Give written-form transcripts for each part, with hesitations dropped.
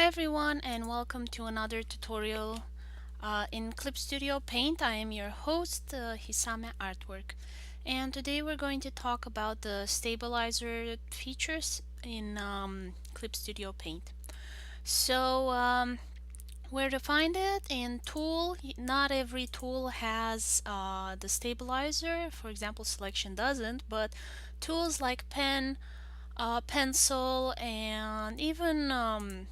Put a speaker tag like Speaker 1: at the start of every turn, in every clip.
Speaker 1: Hi everyone and welcome to another tutorial in Clip Studio Paint. I am your host, Hisame Artwork, and today we're going to talk about the stabilizer features in Clip Studio Paint. So where to find it? In Tool. Not every tool has the stabilizer. For example, Selection doesn't, but tools like Pen, Pencil, and even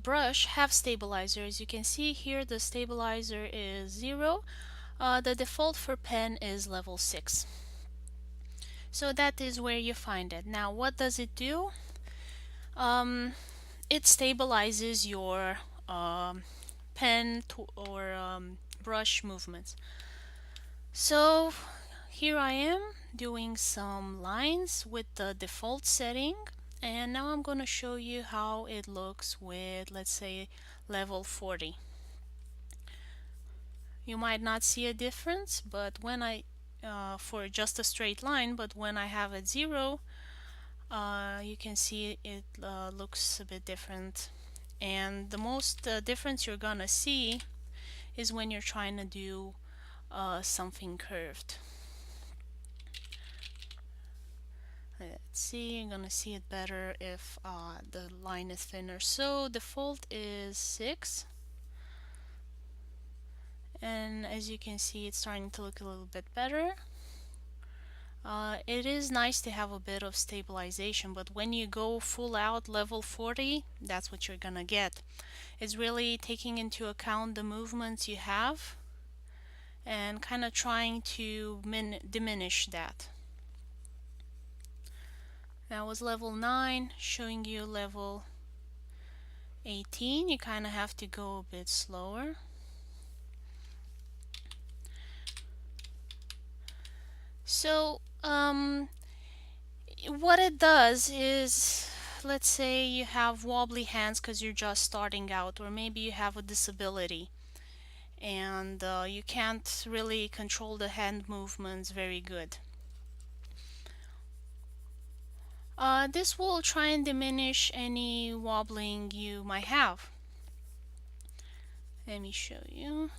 Speaker 1: brush have stabilizers. You can see here the stabilizer is 0. The default for pen is level 6. So that is where you find it. Now what does it do? Um, it stabilizes your pen or brush movements. So here I am doing some lines with the default setting, and now I'm going to show you how it looks with, let's say, level 40. You might not see a difference, but when I for just a straight line, but when I have it 0, you can see it looks a bit different. And the most difference you're gonna see is when you're trying to do something curved. Let's see, I'm gonna see it better if the line is thinner. So default is 6, and as you can see it's starting to look a little bit better. It is nice to have a bit of stabilization, but when you go full out level 40, that's what you're gonna get. It's really taking into account the movements you have and kind of trying to diminish that. That was level 9, showing you level 18. You kind of have to go a bit slower. So, what it does is, let's say you have wobbly hands because you're just starting out, or maybe you have a disability and you can't really control the hand movements very good. This will try and diminish any wobbling you might have. Let me show you.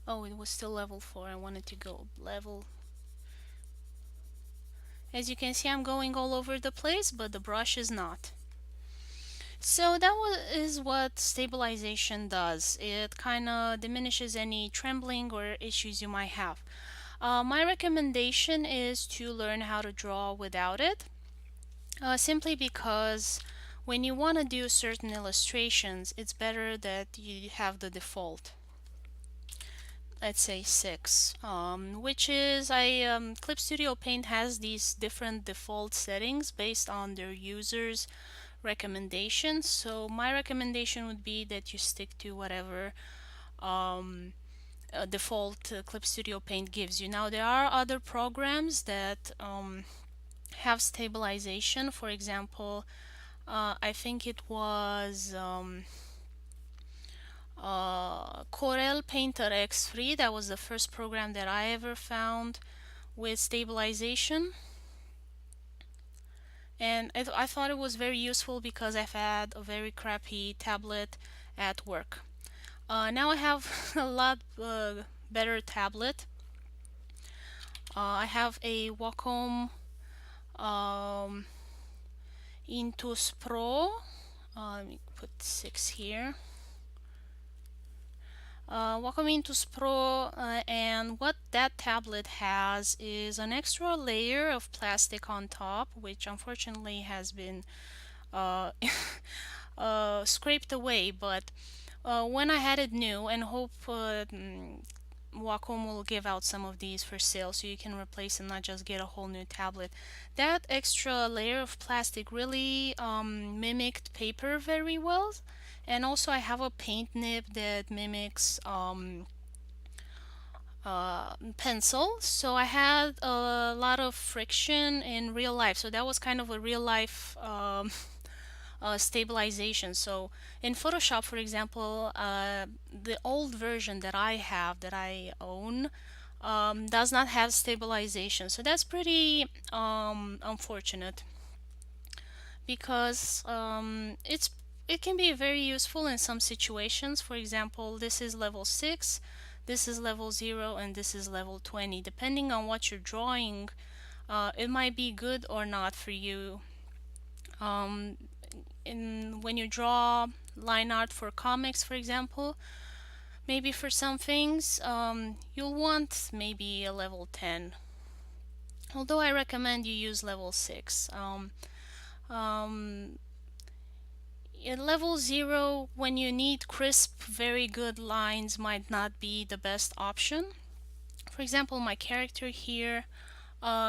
Speaker 1: Oh, it was still level 4. I wanted to go level. As you can see, I'm going all over the place, but the brush is not. So that is what stabilization does. It kind of diminishes any trembling or issues you might have. My recommendation is to learn how to draw without it, simply because when you want to do certain illustrations, it's better that you have the default. Let's say 6, which is Clip Studio Paint has these different default settings based on their users' recommendations. So my recommendation would be that you stick to whatever default Clip Studio Paint gives you. Now there are other programs that have stabilization. For example, I think it was Corel Painter X3. That was the first program that I ever found with stabilization, and I thought it was very useful because I've had a very crappy tablet at work. Now I have a lot better tablet. I have a Wacom Intus Pro. Let me put 6 here. Wacom Intus Pro, and what that tablet has is an extra layer of plastic on top, which unfortunately has been scraped away. But when I had it new, and hope Wacom will give out some of these for sale so you can replace and not just get a whole new tablet. That extra layer of plastic really mimicked paper very well, and also I have a paint nib that mimics pencil, so I had a lot of friction in real life, so that was kind of a real life stabilization. So in Photoshop, for example, the old version that I have, that I own, does not have stabilization. So that's pretty unfortunate, because it can be very useful in some situations. For example, this is level 6, this is level 0, and this is level 20. Depending on what you're drawing, it might be good or not for you. Um, when you draw line art for comics, for example, maybe for some things, you'll want maybe a level 10. Although I recommend you use level 6. Um, at level 0, when you need crisp, very good lines, might not be the best option. For example, my character here,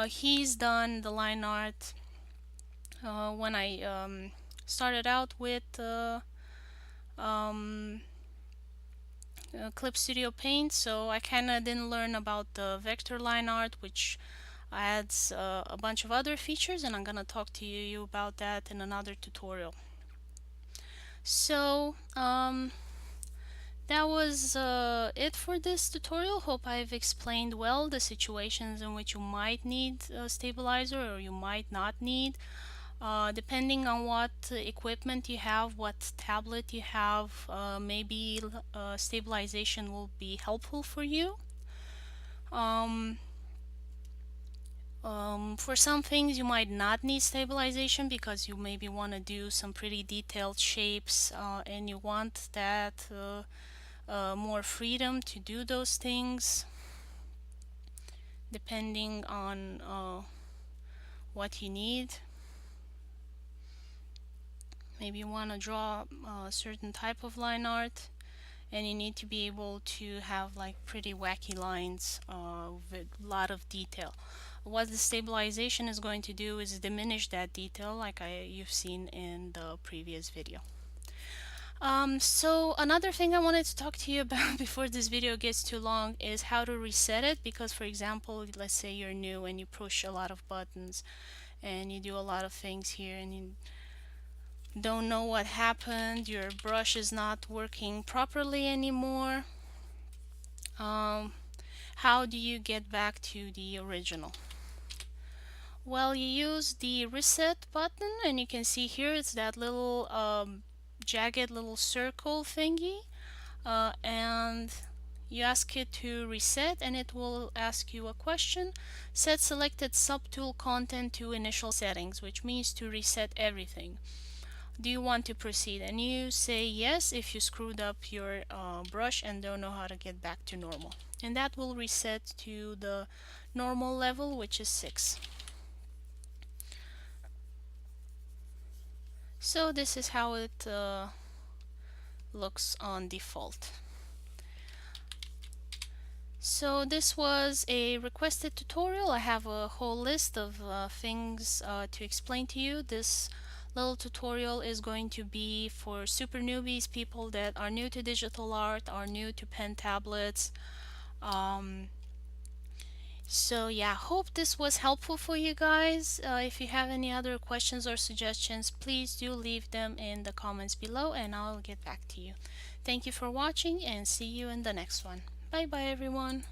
Speaker 1: he's done the line art when I started out with um, Clip Studio Paint, so I kind of didn't learn about the vector line art, which adds a bunch of other features, and I'm gonna talk to you about that in another tutorial. So that was it for this tutorial. Hope I've explained well the situations in which you might need a stabilizer or you might not need. Depending on what equipment you have, what tablet you have, maybe stabilization will be helpful for you. For some things you might not need stabilization because you maybe want to do some pretty detailed shapes and you want that more freedom to do those things depending on what you need. Maybe you want to draw a certain type of line art and you need to be able to have like pretty wacky lines with a lot of detail. What the stabilization is going to do is diminish that detail like you've seen in the previous video. So another thing I wanted to talk to you about before this video gets too long is how to reset it, because for example, let's say you're new and you push a lot of buttons and you do a lot of things here and you don't know what happened, your brush is not working properly anymore. How do you get back to the original? Well, you use the reset button and you can see here it's that little jagged little circle thingy, and you ask it to reset and it will ask you a question. Set selected subtool content to initial settings, which means to reset everything. Do you want to proceed? And you say yes if you screwed up your brush and don't know how to get back to normal. And that will reset to the normal level, which is 6. So this is how it looks on default. So this was a requested tutorial. I have a whole list of things to explain to you. This little tutorial is going to be for super newbies, people that are new to digital art, are new to pen tablets. So yeah, hope this was helpful for you guys. If you have any other questions or suggestions, please do leave them in the comments below and I'll get back to you. Thank you for watching and see you in the next one. Bye bye everyone.